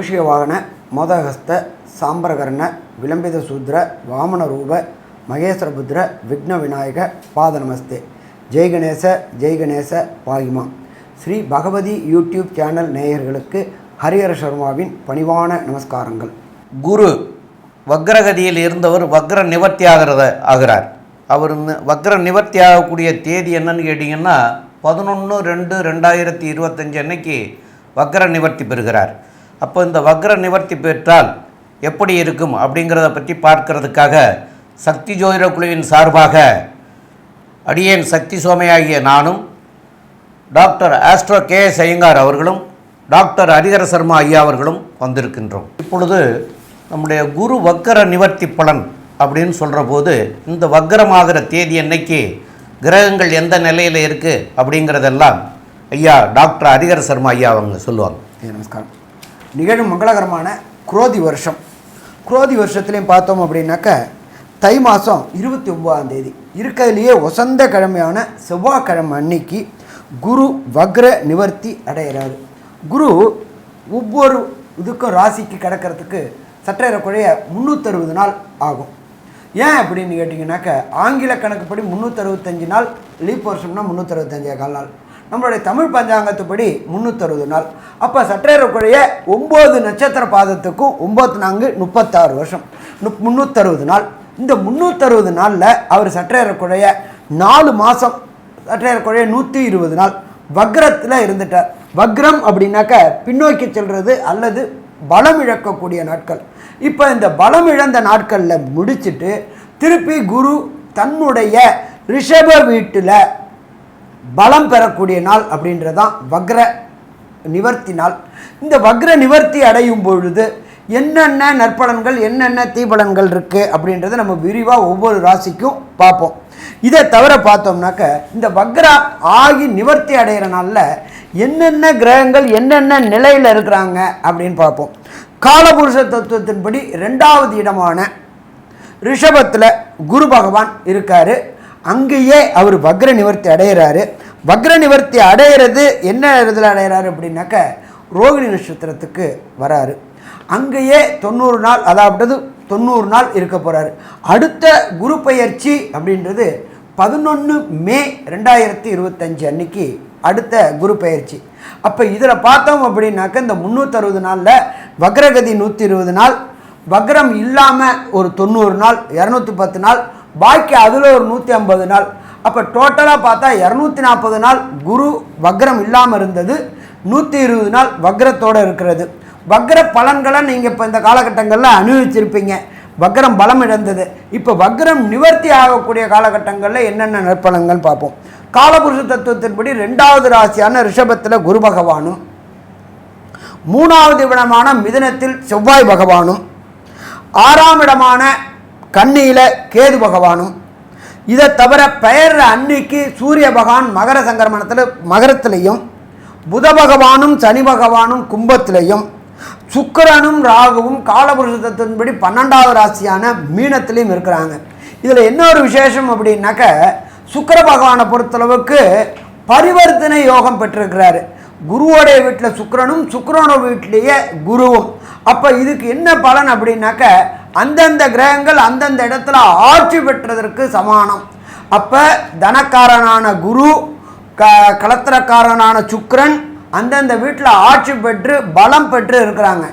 மூஷிகவாகன மோதகஸ்த சாம்பரகர்ண விளம்பித சூத்ர வாமன ரூப மகேஸ்வரபுத்திர விக்ன விநாயக பாத நமஸ்தே. ஜெய் கணேச பாகிமா. ஸ்ரீ பகவதி யூடியூப் சேனல் நேயர்களுக்கு ஹரிஹர சர்மாவின் பணிவான நமஸ்காரங்கள். குரு வக்ரகதியில் இருந்தவர் வக்ர நிவர்த்தி ஆகிறார். அவர் வக்ர நிவர்த்தி ஆகக்கூடிய தேதி என்னன்னு கேட்டிங்கன்னா 11/2/2025 அன்னைக்கு வக்ர நிவர்த்தி பெறுகிறார். அப்போ இந்த வக்ர நிவர்த்தி பெற்றால் எப்படி இருக்கும் அப்படிங்கிறத பற்றி பார்க்கறதுக்காக சக்தி ஜோதிட குழுவின் சார்பாக அடியேன் சக்தி சோமையாகிய நானும் டாக்டர் ஆஸ்ட்ரோ KS ஐயங்கார் அவர்களும் டாக்டர் ஹரிஹர சர்மா ஐயா அவர்களும் வந்திருக்கின்றோம். இப்பொழுது நம்முடைய குரு வக்ர நிவர்த்தி பலன் அப்படின்னு சொல்கிற போது இந்த வக்ரமாகிற தேதி அன்னைக்கு கிரகங்கள் எந்த நிலையில் இருக்குது அப்படிங்கிறதெல்லாம் ஐயா டாக்டர் ஹரிஹர சர்மா ஐயா அவங்க சொல்லுவாங்க. நமஸ்காரம். நிகழும் மங்களகரமான குரோதி வருஷம். குரோதி வருஷத்துலேயும் பார்த்தோம் அப்படின்னாக்க தை மாதம் 29ஆம் தேதி இருக்கிறதுலையே வசந்த கிழமையான செவ்வாய்க்கிழமை அன்னைக்கு குரு வக்ர நிவர்த்தி அடைகிறாரு. குரு ஒவ்வொரு இதுக்கும் ராசிக்கு கிடக்கிறதுக்கு சற்றேறக்குறைய 360 நாள் ஆகும். ஏன் அப்படின்னு கேட்டிங்கனாக்க ஆங்கில கணக்குப்படி 365 நாள், லீப் வருஷம்னா 365 நாள், நம்மளுடைய தமிழ் பஞ்சாங்கத்துப்படி 360 நாள். அப்போ சற்றேறக்குறைய 9 நட்சத்திர பாதத்துக்கும் 9×4 36 வருஷம், 360 நாள். இந்த 360 நாளில் அவர் சற்றேறக்குறைய 4 மாதம் சற்றேறக்குறைய 120 நாள் வக்ரத்தில் இருந்துட்டார். வக்ரம் அப்படின்னாக்க பின்னோக்கி செல்வது அல்லது பலம் இழக்கக்கூடிய நாட்கள். இப்போ இந்த பலம் இழந்த நாட்களில் முடிச்சுட்டு திருப்பி குரு தன்னுடைய ரிஷப வீட்டில் பலம் பெறக்கூடிய நாள் அப்படின்றதான் வக்ர நிவர்த்தி நாள். இந்த வக்ர நிவர்த்தி அடையும் பொழுது என்னென்ன நற்பலன்கள் என்னென்ன தீபலன்கள் இருக்குது அப்படின்றத நம்ம விரிவாக ஒவ்வொரு ராசிக்கும் பார்ப்போம். இதை தவிர பார்த்தோம்னாக்க இந்த வக்ரா ஆகி நிவர்த்தி அடைகிற நாளில் என்னென்ன கிரகங்கள் என்னென்ன நிலையில் இருக்கிறாங்க அப்படின்னு பார்ப்போம். காலபுருஷ தத்துவத்தின்படி 2வது இடமான ரிஷபத்தில் குரு பகவான் இருக்கார். அங்கேயே அவர் வக்ர நிவர்த்தி அடைகிறாரு. வக்ர நிவர்த்தி அடைகிறது என்ன இதில் அடைகிறாரு அப்படின்னாக்க ரோகிணி நட்சத்திரத்துக்கு வராரு. அங்கேயே 90 நாள், அதாவது 90 நாள் இருக்க போகிறாரு. அடுத்த குரு பெயர்ச்சி அப்படின்றது 11 மே 2025 அன்னைக்கு அடுத்த குரு பெயர்ச்சி. அப்போ இதில் பார்த்தோம் அப்படின்னாக்க இந்த 360 நாளில் வக்ரகதி 120 நாள், வக்ரம் இல்லாமல் ஒரு 90 நாள், 210 நாள், பாக்கி அதில் ஒரு 150 நாள். அப்போ டோட்டலாக பார்த்தா 240 நாள் குரு வக்ரம் இல்லாமல் இருந்தது, 120 நாள் வக்ரத்தோடு இருக்கிறது. வக்ர பலன்களை நீங்கள் இப்போ இந்த காலகட்டங்களில் அனுபவிச்சிருப்பீங்க. வக்ரம் பலம் இழந்தது. இப்போ வக்ரம் நிவர்த்தி ஆகக்கூடிய காலகட்டங்களில் என்னென்ன நற்பலன்கள் பார்ப்போம். காலபுருஷ தத்துவத்தின்படி 2வது ராசியான ரிஷபத்தில் குரு பகவானும், 3வது இடமான மிதுனத்தில் செவ்வாய் பகவானும், 6ஆம் இடமான கன்னியில் கேது பகவானும், இதை தவிர பெயர் அன்னைக்கு சூரிய பகவான் மகர சங்கரமணத்தில் மகரத்திலையும், புத பகவானும் சனி பகவானும் கும்பத்திலையும், சுக்கிரனும் ராகுவும் காலபுருஷ தத்துவத்தின்படி 12வது ராசியான மீனத்திலையும் இருக்கிறாங்க. இதில் என்ன ஒரு விசேஷம் அப்படின்னாக்க சுக்கிர பகவானை பொறுத்தளவுக்கு பரிவர்த்தனை யோகம் பெற்றிருக்கிறாரு. குருவோடைய வீட்டில் சுக்கிரனும் சுக்கிரனோட வீட்டிலேயே குருவும். அப்போ இதுக்கு என்ன பலன் அப்படின்னாக்க அந்தந்த கிரகங்கள் அந்தந்த இடத்துல ஆட்சி பெற்றதற்கு சமானம். அப்போ தனக்காரனான குரு, கலத்திரக்காரனான சுக்கிரன் அந்தந்த வீட்டில் ஆட்சி பெற்று பலம் பெற்று இருக்கிறாங்க.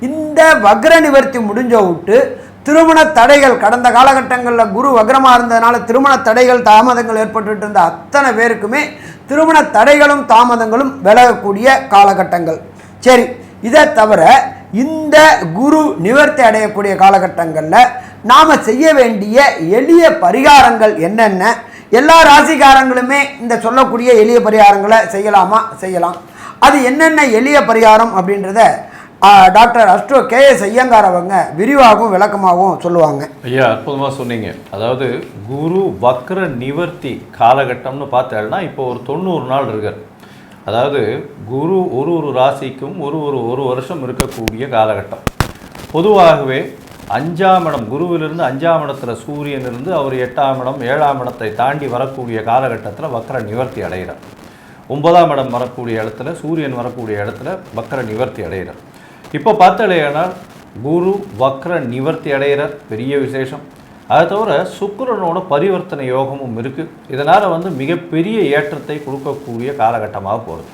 இந்த வக்ர நிவர்த்தி முடிஞ்ச விட்டு திருமண தடைகள், கடந்த காலகட்டங்களில் குரு வக்ரமாக இருந்ததுனால திருமண தடைகள் தாமதங்கள் ஏற்பட்டு இருந்த அத்தனை பேருக்குமே திருமண தடைகளும் தாமதங்களும் விலகக்கூடிய காலகட்டங்கள். சரி, இதை தவிர இந்த குரு நிவர்த்தி அடையக்கூடிய காலகட்டங்களில் நாம் செய்ய வேண்டிய எளிய பரிகாரங்கள் என்னென்ன, எல்லா ராசிக்காரங்களுமே இந்த சொல்லக்கூடிய எளிய பரிகாரங்களை செய்யலாமா? செய்யலாம். அது என்னென்ன எளிய பரிகாரம் அப்படின்றத டாக்டர் ஆஸ்ட்ரோ KS ஐயங்கார் அவங்க விரிவாகவும் விளக்கமாகவும் சொல்லுவாங்க. ஐயா, அற்புதமாக சொன்னீங்க. அதாவது குரு வக்ர நிவர்த்தி காலகட்டம்னு பார்த்தேன்னா இப்போ ஒரு 90 நாள் இருக்கார். அதாவது குரு ஒரு ராசிக்கும் ஒரு வருஷம் இருக்கக்கூடிய காலகட்டம். பொதுவாகவே 5ஆம் இடம், குருவிலிருந்து 5ஆம் இடத்துல சூரியன் இருந்து அவர் 8ஆம் இடம் 7ஆம் இடத்தை தாண்டி வரக்கூடிய காலகட்டத்தில் வக்ர நிவர்த்தி அடைகிறார். 9ஆம் இடம் வரக்கூடிய இடத்துல சூரியன் வரக்கூடிய இடத்துல வக்ர நிவர்த்தி அடைகிறார். இப்போ பார்த்தாலேயானால் குரு வக்ர நிவர்த்தி அடைகிறார், பெரிய விசேஷம். அதை தவிர சுக்கிரனோட பரிவர்த்தனை யோகமும் இருக்குது. இதனால் மிகப்பெரிய ஏற்றத்தை கொடுக்கக்கூடிய காலகட்டமாக போகிறது.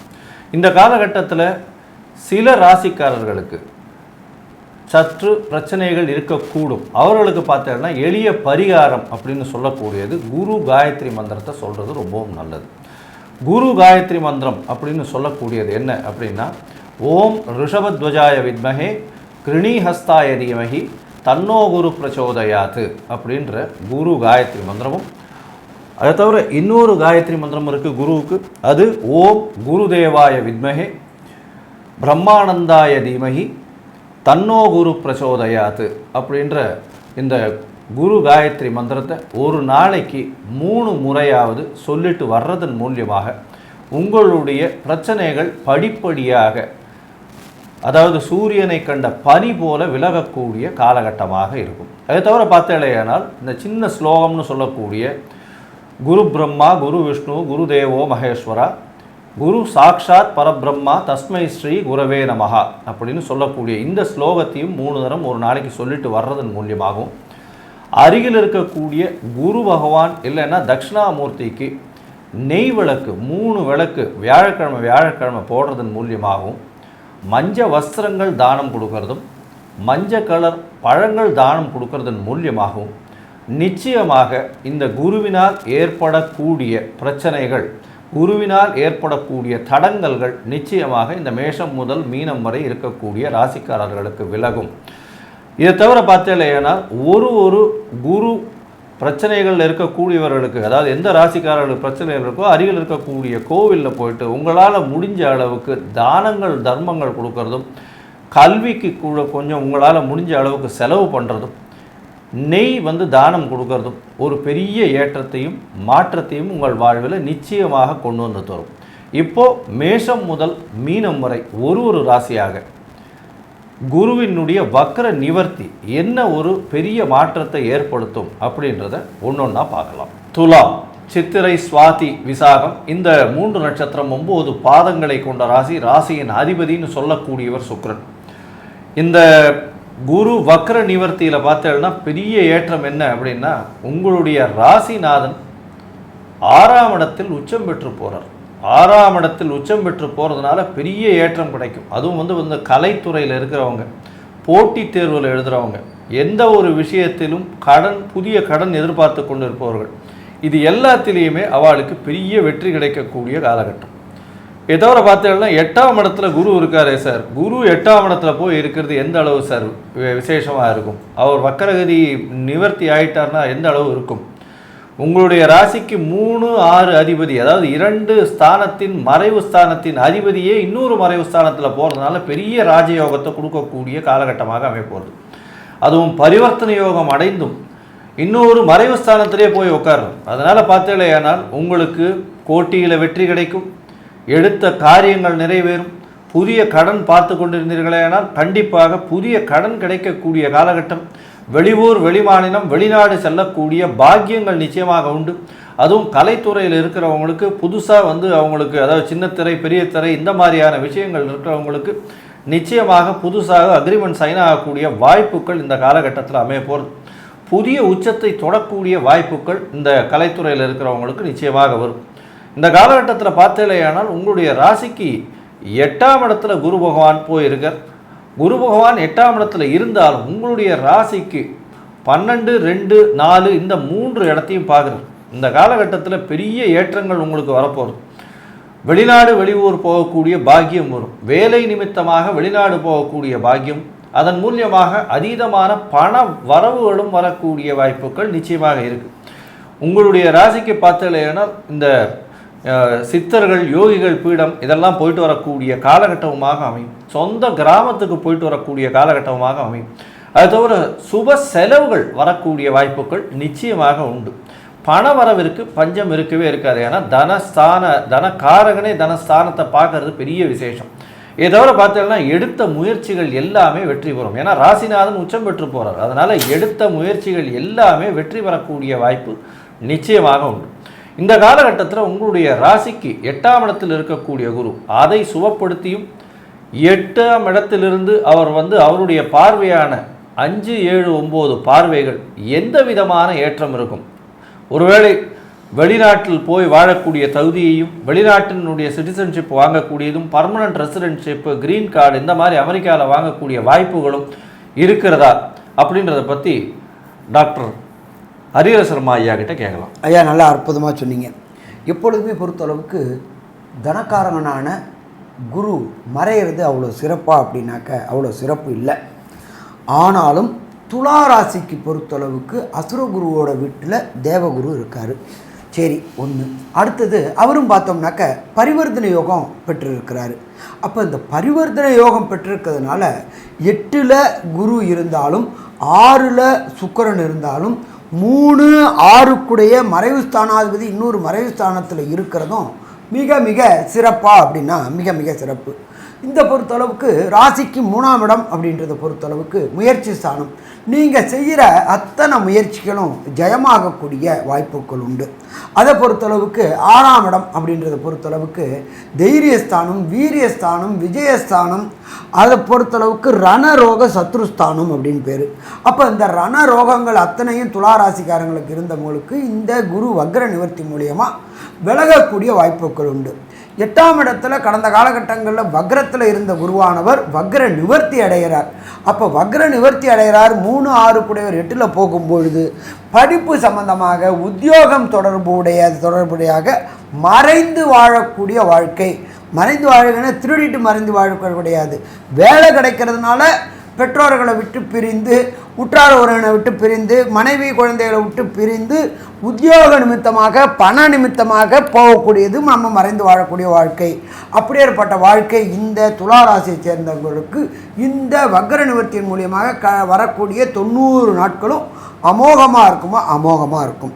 இந்த காலகட்டத்தில் சில ராசிக்காரர்களுக்கு சற்று பிரச்சனைகள் இருக்கக்கூடும். அவர்களுக்கு பார்த்தீங்கன்னா எளிய பரிகாரம் அப்படின்னு சொல்லக்கூடியது குரு காயத்ரி மந்திரத்தை சொல்கிறது ரொம்பவும் நல்லது. குரு காயத்ரி மந்திரம் அப்படின்னு சொல்லக்கூடியது என்ன அப்படின்னா, ஓம் ரிஷபத்வஜாய வித்மஹே கிருணிஹஸ்தாய தீமஹி தன்னோ குரு பிரச்சோதயாத்து அப்படின்ற குரு காயத்ரி மந்திரமும், அதை தவிர இன்னொரு காயத்ரி மந்திரம் இருக்குது குருவுக்கு. அது ஓம் குருதேவாய வித்மஹே பிரம்மானந்தாய தீமஹி தன்னோ குரு பிரச்சோதயாத்து அப்படின்ற இந்த குரு காயத்ரி மந்திரத்தை ஒரு நாளைக்கு 3 முறையாவது சொல்லிட்டு வர்றதன் மூலியமாக உங்களுடைய பிரச்சனைகள் படிப்படியாக, அதாவது சூரியனை கண்ட பனி போல விலகக்கூடிய காலகட்டமாக இருக்கும். அதை தவிர பார்த்தேனால் இந்த சின்ன ஸ்லோகம்னு சொல்லக்கூடிய குரு பிரம்மா குரு விஷ்ணு குரு தேவோ மகேஸ்வரா குரு சாக்ஷாத் பரபிரம்மா தஸ்மை ஸ்ரீ குரவே நமஹா அப்படின்னு சொல்லக்கூடிய இந்த ஸ்லோகத்தையும் 3 தரம் ஒரு நாளைக்கு சொல்லிட்டு வர்றதன் மூலியமாகவும், அருகில் இருக்கக்கூடிய குரு பகவான் இல்லைன்னா தட்சிணாமூர்த்திக்கு நெய் விளக்கு 3 விளக்கு வியாழக்கிழமை போடுறதன் மூலியமாகவும், மஞ்ச வஸ்திரங்கள் தானம் கொடுக்கறதும் மஞ்சள் கலர் பழங்கள் தானம் கொடுக்கறதன் மூலியமாகவும் நிச்சயமாக இந்த குருவினால் ஏற்படக்கூடிய பிரச்சனைகள், குருவினால் ஏற்படக்கூடிய தடங்கல்கள் நிச்சயமாக இந்த மேஷம் முதல் மீனம் வரை இருக்கக்கூடிய ராசிக்காரர்களுக்கு விலகும். இதை தவிர பார்த்தேன்னா ஒரு குரு பிரச்சனைகள் இருக்கக்கூடியவர்களுக்கு, அதாவது எந்த ராசிக்காரர்களுக்கு பிரச்சனைகள் இருக்கோ அருகில் இருக்கக்கூடிய கோவிலில் போயிட்டு உங்களால் முடிஞ்ச அளவுக்கு தானங்கள் தர்மங்கள் கொடுக்கறதும், கல்விக்கு கூட கொஞ்சம் உங்களால் முடிஞ்ச அளவுக்கு செலவு பண்ணுறதும், நெய் தானம் கொடுக்கறதும் ஒரு பெரிய ஏற்றத்தையும் மாற்றத்தையும் உங்கள் வாழ்வில் நிச்சயமாக கொண்டு வந்து தரும். இப்போது மேஷம் முதல் மீனம் வரை ஒரு ராசியாக குருவினுடைய வக்ர நிவர்த்தி என்ன ஒரு பெரிய மாற்றத்தை ஏற்படுத்தும் அப்படின்றத ஒன்றொன்னா பார்க்கலாம். துலாம், சித்திரை, சுவாதி, விசாகம் இந்த 3 நட்சத்திரம் 9 பாதங்களை கொண்ட ராசி. ராசியின் அதிபதினு சொல்லக்கூடியவர் சுக்கிரன். இந்த குரு வக்ர நிவர்த்தியில் பார்த்தேன்னா பெரிய ஏற்றம் என்ன அப்படின்னா, உங்களுடைய ராசிநாதன் 6ஆம் இடத்தில் உச்சம் பெற்று போகிறார். 6ஆம் இடத்தில் உச்சம் பெற்று போகிறதுனால பெரிய ஏற்றம் கிடைக்கும். அதுவும் இந்த கலைத்துறையில் இருக்கிறவங்க, போட்டித் தேர்வில் எழுதுகிறவங்க, எந்த ஒரு விஷயத்திலும் புதிய கடன் எதிர்பார்த்து கொண்டு இருப்பவர்கள், இது எல்லாத்திலையுமே அவளுக்கு பெரிய வெற்றி கிடைக்கக்கூடிய காலகட்டம். இதை தவிர பார்த்தீங்கன்னா 8ஆம் இடத்துல குரு இருக்காரே சார், குரு 8ஆம் இடத்துல போய் இருக்கிறது எந்த அளவு சார் விசேஷமாக இருக்கும்? அவர் வக்கரகதி நிவர்த்தி ஆயிட்டார்னா எந்த அளவு இருக்கும்? உங்களுடைய ராசிக்கு 3, 6 அதிபதி, அதாவது 2 ஸ்தானத்தின் மறைவு ஸ்தானத்தின் அதிபதியே இன்னொரு மறைவு ஸ்தானத்தில் போகிறதுனால பெரிய ராஜயோகத்தை கொடுக்கக்கூடிய காலகட்டமாக அமைப்போகிறது. அதுவும் பரிவர்த்தனை யோகம் அடைந்தும் இன்னொரு மறைவு ஸ்தானத்திலே போய் உட்காரணும். அதனால் பார்த்தேனால் உங்களுக்கு போட்டியில் வெற்றி கிடைக்கும், எடுத்த காரியங்கள் நிறைவேறும். புதிய கடன் பார்த்து கொண்டிருந்தீர்களேனால் கண்டிப்பாக புதிய கடன் கிடைக்கக்கூடிய காலகட்டம். வெளியூர் வெளிமாநிலம் வெளிநாடு செல்லக்கூடிய பாக்கியங்கள் நிச்சயமாக உண்டு. அதுவும் கலைத்துறையில் இருக்கிறவங்களுக்கு புதுசாக அவங்களுக்கு, அதாவது சின்ன திரை பெரிய திரை இந்த மாதிரியான விஷயங்கள் இருக்கிறவங்களுக்கு நிச்சயமாக புதுசாக அக்ரிமெண்ட் சைன் ஆகக்கூடிய வாய்ப்புகள் இந்த காலகட்டத்தில் அமைய போகிறது. புதிய உச்சத்தை தொடக்கூடிய வாய்ப்புகள் இந்த கலைத்துறையில் இருக்கிறவங்களுக்கு நிச்சயமாக வரும். இந்த காலகட்டத்தில் பார்த்தேலையானால் உங்களுடைய ராசிக்கு 8ஆம் இடத்துல குரு பகவான் போயிருக்கார். குரு பகவான் 8ஆம் இடத்துல இருந்தாலும் உங்களுடைய ராசிக்கு 12, 2, 4 இந்த 3 இடத்தையும் பார்க்குறார். இந்த காலகட்டத்தில் பெரிய ஏற்றங்கள் உங்களுக்கு வரப்போகுது. வெளிநாடு வெளியூர் போகக்கூடிய பாக்கியம் வரும். வேலை நிமித்தமாக வெளிநாடு போகக்கூடிய பாக்கியம், அதன் மூலியமாக அதீதமான பண வரவுகளும் வரக்கூடிய வாய்ப்புகள் நிச்சயமாக இருக்குது. உங்களுடைய ராசிக்கு பார்த்தீங்கன்னா இந்த சித்தர்கள் யோகிகள் பீடம் இதெல்லாம் போயிட்டு வரக்கூடிய காலகட்டமாக அமையும். சொந்த கிராமத்துக்கு போயிட்டு வரக்கூடிய காலகட்டமாக அமையும். அது தவிர சுப செலவுகள் வரக்கூடிய வாய்ப்புகள் நிச்சயமாக உண்டு. பண வரவிற்கு பஞ்சம் இருக்கவே இருக்காது. ஏன்னா தனக்காரகனே தனஸ்தானத்தை பார்க்கறது பெரிய விசேஷம். இதை தவிர பார்த்தீங்கன்னா எடுத்த முயற்சிகள் எல்லாமே வெற்றி பெறும். ஏன்னா ராசிநாதன் உச்சம் பெற்று போகிறார். அதனால் எடுத்த முயற்சிகள் எல்லாமே வெற்றி பெறக்கூடிய வாய்ப்பு நிச்சயமாக உண்டு. இந்த காலகட்டத்தில் உங்களுடைய ராசிக்கு 8ஆம் இடத்தில் இருக்கக்கூடிய குரு அதை சுபப்படுத்தியும் 8ஆம் இடத்திலிருந்து அவர் அவருடைய பார்வையான 5, 7, 9 பார்வைகள் எந்த விதமான ஏற்றம் இருக்கும். ஒருவேளை வெளிநாட்டில் போய் வாழக்கூடிய தகுதியையும், வெளிநாட்டினுடைய சிட்டிசன்ஷிப் வாங்கக்கூடியதும், பர்மனன்ட் ரெசிடென்ட்ஷிப்பு, க்ரீன் கார்டு இந்த மாதிரி அமெரிக்காவில் வாங்கக்கூடிய வாய்ப்புகளும் இருக்கிறதா அப்படின்றத பற்றி டாக்டர் ஹரிஹர சர்மா ஐயா கிட்ட கேட்கலாம். ஐயா நல்லா அற்புதமாக சொன்னீங்க. எப்பொழுதுமே பொறுத்தளவுக்கு தனக்காரங்கனான குரு மறையிறது அவ்வளோ சிறப்பாக அப்படின்னாக்க அவ்வளோ சிறப்பு இல்லை. ஆனாலும் துளாராசிக்கு பொறுத்தளவுக்கு அசுரகுருவோட வீட்டில் தேவகுரு இருக்கார். சரி, ஒன்று. அடுத்தது அவரும் பார்த்தோம்னாக்க பரிவர்த்தனை யோகம் பெற்றிருக்கிறாரு. அப்போ இந்த பரிவர்த்தனை யோகம் பெற்றிருக்கிறதுனால 8ல் குரு இருந்தாலும் 6ல் சுக்கிரன் இருந்தாலும் 3, 6க்குடைய மறைவு ஸ்தானாதிபதி இன்னொரு மறைவு ஸ்தானத்தில் இருக்கிறதும் மிக மிக சிறப்பா அப்படின்னா மிக மிக சிறப்பு. இந்த பொறுத்தளவுக்கு ராசிக்கு 3ஆம் இடம் அப்படின்றத பொறுத்தளவுக்கு முயற்சி ஸ்தானம். நீங்கள் செய்கிற அத்தனை முயற்சிகளும் ஜெயமாகக்கூடிய வாய்ப்புகள் உண்டு. அதை பொறுத்தளவுக்கு 6ஆம் இடம் அப்படின்றத பொறுத்தளவுக்கு தைரியஸ்தானம், வீரியஸ்தானம், விஜயஸ்தானம். அதை பொறுத்தளவுக்கு ரணரோக சத்ருஸ்தானம் அப்படின்னு பேர். அப்போ இந்த ரணரோகங்கள் அத்தனையும் துளாராசிக்காரங்களுக்கு இருந்தவங்களுக்கு இந்த குரு வக்ர நிவர்த்தி மூலியமாக விலகக்கூடிய வாய்ப்புகள் உண்டு. 8ஆம் இடத்துல கடந்த காலகட்டங்களில் வக்ரத்தில் இருந்த குருவானவர் வக்ர நிவர்த்தி அடைகிறார். அப்போ வக்ர நிவர்த்தி அடைகிறார். 3, 6 கூடையவர் 8ல் போகும்பொழுது படிப்பு சம்பந்தமாக உத்தியோகம் தொடர்புடையாக மறைந்து வாழக்கூடிய வாழ்க்கை. மறைந்து வாழ்க்கைன்னா திருடிட்டு மறைந்து வாழ்க்கை கிடையாது. வேலை கிடைக்கிறதுனால பெற்றோர்களை விட்டு பிரிந்து, உற்றார் உறவினை விட்டு பிரிந்து, மனைவி குழந்தைகளை விட்டு பிரிந்து உத்தியோக நிமித்தமாக பண நிமித்தமாக போகக்கூடியது நம்ம மறைந்து வாழக்கூடிய வாழ்க்கை. அப்படியேற்பட்ட வாழ்க்கை இந்த துளாராசியை சேர்ந்தவர்களுக்கு இந்த வக்ர நிவர்த்தியின் மூலியமாக வரக்கூடிய 90 நாட்களும் அமோகமாக இருக்குமோ அமோகமாக இருக்கும்.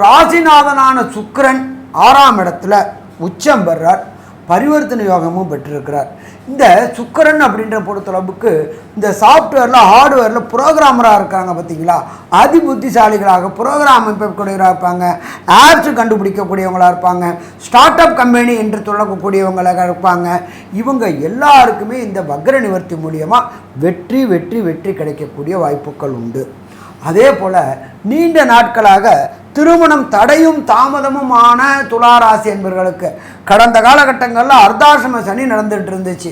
ராசிநாதனான சுக்கிரன் 6ஆம் இடத்துல உச்சம் பெறார். பரிவர்த்தனை யோகமும் பெற்றிருக்கிறார். இந்த சுக்கிரன் அப்படின்ற பொறுத்தளவுக்கு இந்த சாஃப்ட்வேரில் ஹார்ட்வேரில் ப்ரோக்ராமராக இருக்காங்க பார்த்தீங்களா, அதி புத்திசாலிகளாக ப்ரோக்ராம் அமைக்கக்கூடியவராக இருப்பாங்க, ஆப்ஸ் கண்டுபிடிக்கக்கூடியவங்களாக இருப்பாங்க, ஸ்டார்ட் அப் கம்பெனி என்று சொல்லக்கூடியவங்களாக இருப்பாங்க. இவங்க எல்லாருக்குமே இந்த வக்ர நிவர்த்தி மூலியமாக வெற்றி வெற்றி வெற்றி கிடைக்கக்கூடிய வாய்ப்புகள் உண்டு. அதே போல் நீண்ட நாட்களாக திருமணம் தடையும் தாமதமுமான துளாராசி என்பவர்களுக்கு கடந்த காலகட்டங்களில் அர்த்தாசிரம சனி நடந்துகிட்டு இருந்துச்சு.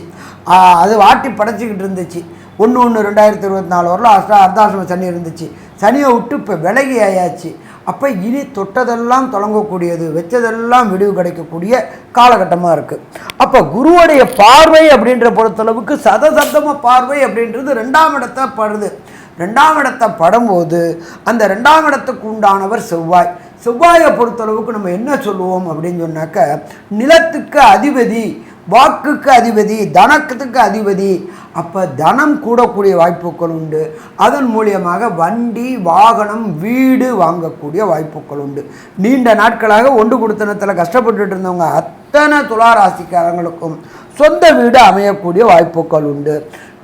அது வாட்டி படைச்சிக்கிட்டு இருந்துச்சு. 1/1/2024 வரலாம் அர்த்தாசிரம சனி இருந்துச்சு. சனியை விட்டு இப்போ விலகி ஆயாச்சு. அப்போ இனி தொட்டதெல்லாம் தொடங்கக்கூடியது, வச்சதெல்லாம் விடிவு கிடைக்கக்கூடிய காலகட்டமாக இருக்குது. அப்போ குருவுடைய பார்வை அப்படின்ற பொறுத்தளவுக்கு சதசப்தம பார்வை அப்படின்றது 2ஆம் இடத்தை படுது. 2ஆம் இடத்தை படும்போது அந்த 2ஆம் இடத்துக்கு உண்டானவர் செவ்வாய். செவ்வாயை பொறுத்தளவுக்கு நம்ம என்ன சொல்லுவோம் அப்படின்னு சொன்னாக்க, நிலத்துக்கு அதிபதி, வாக்குக்கு அதிபதி, தனத்துக்கு அதிபதி. அப்போ தனம் கூடக்கூடிய வாய்ப்புகள் உண்டு. அதன் மூலியமாக வண்டி, வாகனம், வீடு வாங்கக்கூடிய வாய்ப்புகள் உண்டு. நீண்ட நாட்களாக ஒன்று கொடுத்தனத்தில் கஷ்டப்பட்டுட்டு இருந்தவங்க அத்தனை துளாராசிக்காரங்களுக்கும் சொந்த வீடு அமையக்கூடிய வாய்ப்புகள் உண்டு.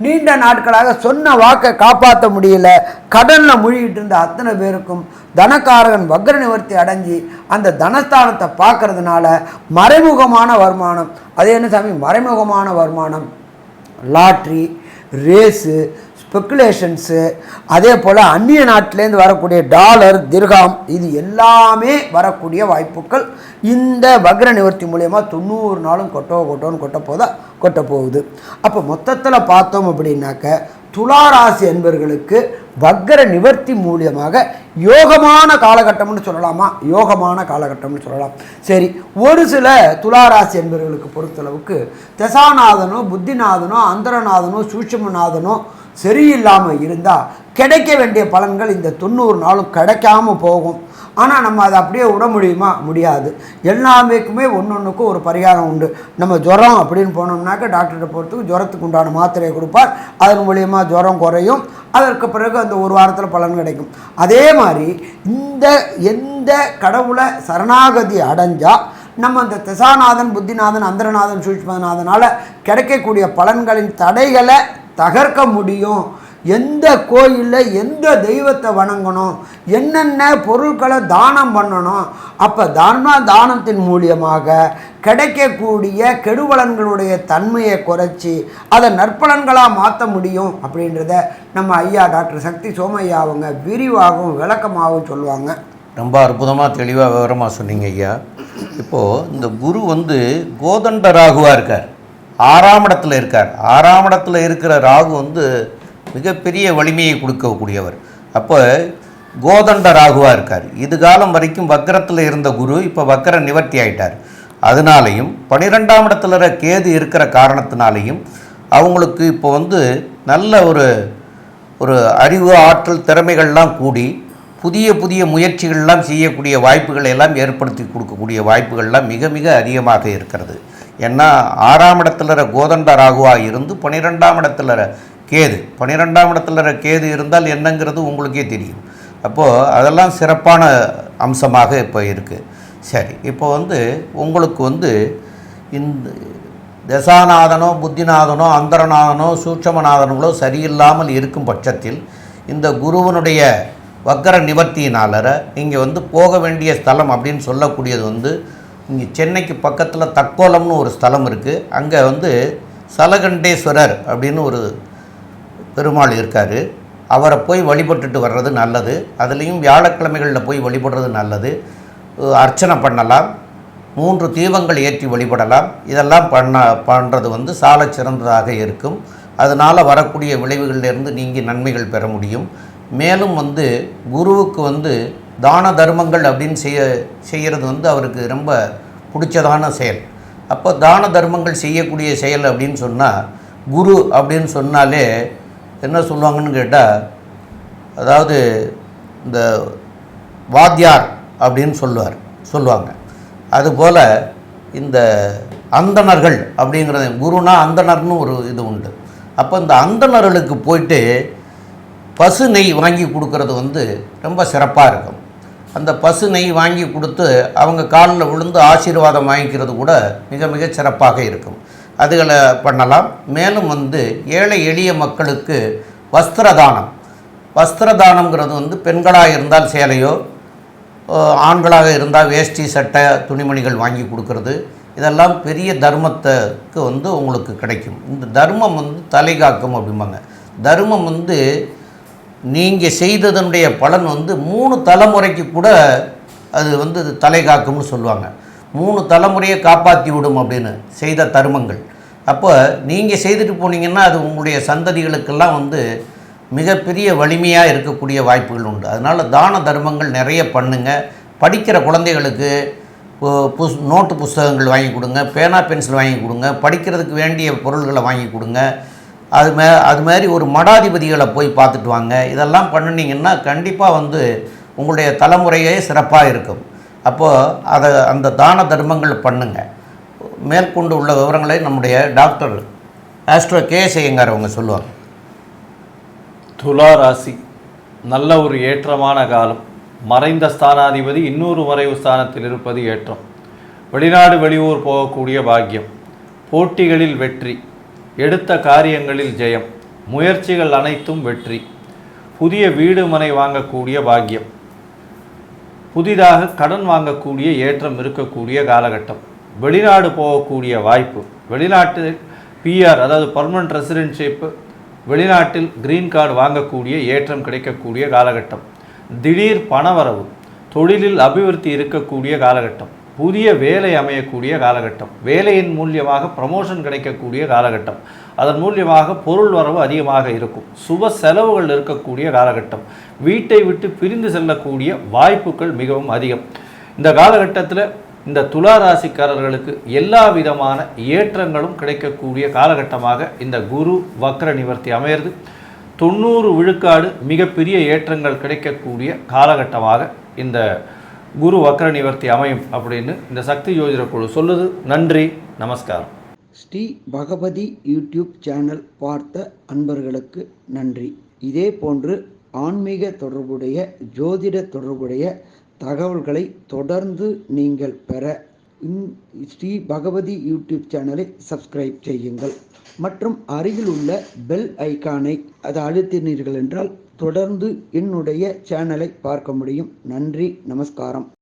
நீண்ட நாட்களாக சொன்ன வாக்கை காப்பாற்ற முடியல, கடனில் மூழ்கிட்டு இருந்த அத்தனை பேருக்கும் தனக்காரகன் வக்ர நிவர்த்தி அடைஞ்சி அந்த தனஸ்தானத்தை பார்க்கறதுனால மறைமுகமான வருமானம். அது என்ன சாமி மறைமுகமான வருமானம்? லாட்ரி, ரேஸு, ஸ்பெக்குலேஷன்ஸு, அதே போல் அந்நிய நாட்டிலேருந்து வரக்கூடிய டாலர், திர்ஹாம், இது எல்லாமே வரக்கூடிய வாய்ப்புகள் இந்த வக்ர நிவர்த்தி மூலயமா 90 நாளும் கொட்ட போகுது. அப்போ மொத்தத்தில் பார்த்தோம் அப்படின்னாக்க துளாராசி என்பவர்களுக்கு வக்ர நிவர்த்தி மூலியமாக யோகமான காலகட்டம்னு சொல்லலாமா? யோகமான காலகட்டம்னு சொல்லலாம். சரி, ஒரு சில துளாராசி என்பவர்களுக்கு பொறுத்தளவுக்கு தசாநாதனோ, புத்திநாதனோ, அந்தரநாதனோ, சூட்சுமநாதனோ சரியில்லாமல் இருந்தால் கிடைக்க வேண்டிய பலன்கள் இந்த 90 நாளும் கிடைக்காம போகும். ஆனால் நம்ம அதை அப்படியே விட முடியுமா? முடியாது. எல்லாமேக்குமே ஒன்றுக்கும் ஒரு பரிகாரம் உண்டு. நம்ம ஜுரம் அப்படின்னு போனோம்னாக்க டாக்டர்கிட்ட போகிறதுக்கு ஜுரத்துக்கு உண்டான மாத்திரையை கொடுப்பார். அதன் மூலியமாக ஜுரம் குறையும். அதற்கு பிறகு அந்த ஒரு வாரத்தில் பலன் கிடைக்கும். அதே மாதிரி எந்த கடவுளை சரணாகதி அடைஞ்சால் நம்ம அந்த தசாநாதன், புத்திநாதன், அந்தரநாதன், சூட்சுமநாதனால் கிடைக்கக்கூடிய பலன்களின் தடைகளை தகர்க்க முடியும். எந்த கோயிலில் எந்த தெய்வத்தை வணங்கணும், என்னென்ன பொருட்களை தானம் பண்ணணும். அப்போ தானத்தின் மூலியமாக கிடைக்கக்கூடிய கெடுபலன்களுடைய தன்மையை குறைச்சி அதை நற்பலன்களாக மாற்ற முடியும் அப்படின்றத நம்ம ஐயா டாக்டர் சக்தி சோமையா அவங்க விரிவாகவும் விளக்கமாகவும் சொல்லுவாங்க. ரொம்ப அற்புதமாக தெளிவாக விவரமாக சொன்னீங்க ஐயா. இப்போது இந்த குரு வந்து கோதண்ட ராகுவாக இருக்கார், 6ஆம் இடத்துல இருக்கார். 6ஆம் இடத்துல இருக்கிற ராகு வந்து மிகப்பெரிய வலிமையை கொடுக்கக்கூடியவர். அப்போ கோதண்ட ராகுவாக இருக்கார். இது காலம் வரைக்கும் வக்கரத்தில் இருந்த குரு இப்போ வக்கர நிவர்த்தி ஆகிட்டார். அதனாலையும் 12ஆம் இடத்துல கேது இருக்கிற காரணத்தினாலையும் அவங்களுக்கு இப்போ வந்து நல்ல ஒரு அறிவு, ஆற்றல், திறமைகள்லாம் கூடி புதிய புதிய முயற்சிகள்லாம் செய்யக்கூடிய வாய்ப்புகளை எல்லாம் ஏற்படுத்தி கொடுக்கக்கூடிய வாய்ப்புகள்லாம் மிக மிக அதிகமாக இருக்கிறது. ஏன்னா 6ஆம் இடத்துல கோதண்ட ராகுவாக இருந்து 12ஆம் இடத்துல கேது, 12ஆம் இடத்துல கேது இருந்தால் என்னங்கிறது உங்களுக்கே தெரியும். அப்போது அதெல்லாம் சிறப்பான அம்சமாக இப்போ இருக்குது. சரி, இப்போ வந்து உங்களுக்கு வந்து இந்த தசாநாதனோ புத்திநாதனோ அந்தரநாதனோ சூட்சமநாதனங்களோ சரியில்லாமல் இருக்கும் பட்சத்தில் இந்த குருவனுடைய வக்கர நிவர்த்தியினால் நீங்கள் வந்து போக வேண்டிய ஸ்தலம் அப்படின்னு சொல்லக்கூடியது வந்து இங்கே சென்னைக்கு பக்கத்தில் தக்கோலம்னு ஒரு ஸ்தலம் இருக்குது. அங்கே வந்து சலகண்டேஸ்வரர் அப்படின்னு ஒரு பெருமாள் இருக்கார். அவரை போய் வழிபட்டுட்டு வர்றது நல்லது. அதுலேயும் வியாழக்கிழமைகளில் போய் வழிபடுறது நல்லது. அர்ச்சனை பண்ணலாம், 3 தீபங்கள் ஏற்றி வழிபடலாம். இதெல்லாம் பண்ணுறது வந்து சால சிறந்ததாக இருக்கும். அதனால் வரக்கூடிய விளைவுகளிலிருந்து நீங்கள் நன்மைகள் பெற முடியும். மேலும் வந்து குருவுக்கு வந்து தான தர்மங்கள் அப்படின்னு செய்கிறது வந்து அவருக்கு ரொம்ப பிடிச்சதான செயல். அப்போ தான தர்மங்கள் செய்யக்கூடிய செயல் அப்படின்னு சொன்னால் குரு அப்படின்னு சொன்னாலே என்ன சொல்லுவாங்கன்னு கேட்டால், அதாவது இந்த வாத்தியார் அப்படின்னு சொல்லுவாங்க. அதுபோல் இந்த அந்தணர்கள் அப்படிங்கிறது, குருனா அந்தணர்னு ஒரு இது உண்டு. அப்போ இந்த அந்தணர்களுக்கு போயிட்டு பசு நெய் வாங்கி கொடுக்கறது வந்து ரொம்ப சிறப்பாக இருக்கும். அந்த பசு நெய் வாங்கி கொடுத்து அவங்க காலில் விழுந்து ஆசீர்வாதம் வாங்கிக்கிறது கூட மிக மிக சிறப்பாக இருக்கும். அதுகளை பண்ணலாம். மேலும் வந்து ஏழை எளிய மக்களுக்கு வஸ்திரதானம்ங்கிறது வந்து பெண்களாக இருந்தால் சேலையோ, ஆண்களாக இருந்தால் வேஷ்டி சட்டை துணிமணிகள் வாங்கி கொடுக்கறது, இதெல்லாம் பெரிய தர்மத்துக்கு வந்து உங்களுக்கு கிடைக்கும். இந்த தர்மம் வந்து தலை காக்கும் அப்படிம்பாங்க. தர்மம் வந்து நீங்கள் செய்ததனுடைய பலன் வந்து 3 தலைமுறைக்கு கூட அது வந்து தலை காக்கும்னு சொல்லுவாங்க. 3 தலைமுறையை காப்பாற்றி விடும் அப்படின்னு செய்த தர்மங்கள். அப்போ நீங்கள் செய்துட்டு போனீங்கன்னா அது உங்களுடைய சந்ததிகளுக்கெல்லாம் வந்து மிகப்பெரிய வலிமையாக இருக்கக்கூடிய வாய்ப்புகள் உண்டு. அதனால் தான தர்மங்கள் நிறைய பண்ணுங்கள். படிக்கிற குழந்தைகளுக்கு நோட்டு புஸ்தகங்கள் வாங்கி கொடுங்க, பேனா பென்சில் வாங்கி கொடுங்க, படிக்கிறதுக்கு வேண்டிய பொருள்களை வாங்கி கொடுங்க. அது மாதிரி ஒரு மடாதிபதிகளை போய் பார்த்துட்டு வாங்க. இதெல்லாம் பண்ணினீங்கன்னா கண்டிப்பாக வந்து உங்களுடைய தலைமுறையே சிறப்பாக இருக்கும். அப்போது அந்த தான தர்மங்கள் பண்ணுங்கள். மேற்கொண்டு உள்ள விவரங்களை நம்முடைய டாக்டர் ஆஸ்ட்ரோ கேஎஸ் ஐயங்கார் அவங்க சொல்லுவாங்க. துலா ராசி நல்ல ஒரு ஏற்றமான காலம். மறைந்த ஸ்தானாதிபதி இன்னொரு மறைவு ஸ்தானத்தில் இருப்பது ஏற்றம். வெளிநாடு வெளியூர் போகக்கூடிய பாக்கியம், போட்டிகளில் வெற்றி, எடுத்த காரியங்களில் ஜெயம், முயற்சிகள் அனைத்தும் வெற்றி, புதிய வீடு மனை வாங்கக்கூடிய பாக்கியம், புதிதாக கடன் வாங்கக்கூடிய ஏற்றம் இருக்கக்கூடிய காலகட்டம், வெளிநாடு போகக்கூடிய வாய்ப்பு, வெளிநாட்டில் பிஆர் அதாவது பர்மனன்ட் ரெசிடென்ஷிப்பு, வெளிநாட்டில் கிரீன் கார்டு வாங்கக்கூடிய ஏற்றம் கிடைக்கக்கூடிய காலகட்டம், திடீர் பணவரவு, தொழிலில் அபிவிருத்தி இருக்கக்கூடிய காலகட்டம், புதிய வேலை அமையக்கூடிய காலகட்டம், வேலையின் மூலியமாக ப்ரமோஷன் கிடைக்கக்கூடிய காலகட்டம், அதன் மூலியமாக பொருள் வரவு அதிகமாக இருக்கும், சுப செலவுகள் இருக்கக்கூடிய காலகட்டம், வீட்டை விட்டு பிரிந்து செல்லக்கூடிய வாய்ப்புகள் மிகவும் அதிகம். இந்த காலகட்டத்தில் இந்த துலா ராசிக்காரர்களுக்கு எல்லா விதமான ஏற்றங்களும் கிடைக்கக்கூடிய காலகட்டமாக இந்த குரு வக்ர நிவர்த்தி அமையிறது. 90 விழுக்காடு மிகப்பெரிய ஏற்றங்கள் கிடைக்கக்கூடிய காலகட்டமாக இந்த குரு வக்ர நிவர்த்தி அமையும் அப்படின்னு இந்த சக்தி ஜோதிட குழு சொல்லுது. நன்றி, நமஸ்காரம். ஸ்ரீ பகவதி யூடியூப் சேனல் பார்த்த அன்பர்களுக்கு நன்றி. இதே போன்று ஆன்மீக தொடர்புடைய, ஜோதிட தொடர்புடைய தகவல்களை தொடர்ந்து நீங்கள் பெற ஸ்ரீ பகவதி யூடியூப் சேனலை சப்ஸ்கிரைப் செய்யுங்கள் மற்றும் அருகில் உள்ள பெல் ஐகானை அதை அழுத்தினீர்கள் என்றால் தொடர்ந்து என்னுடைய சேனலை பார்க்க முடியும். நன்றி, நமஸ்காரம்.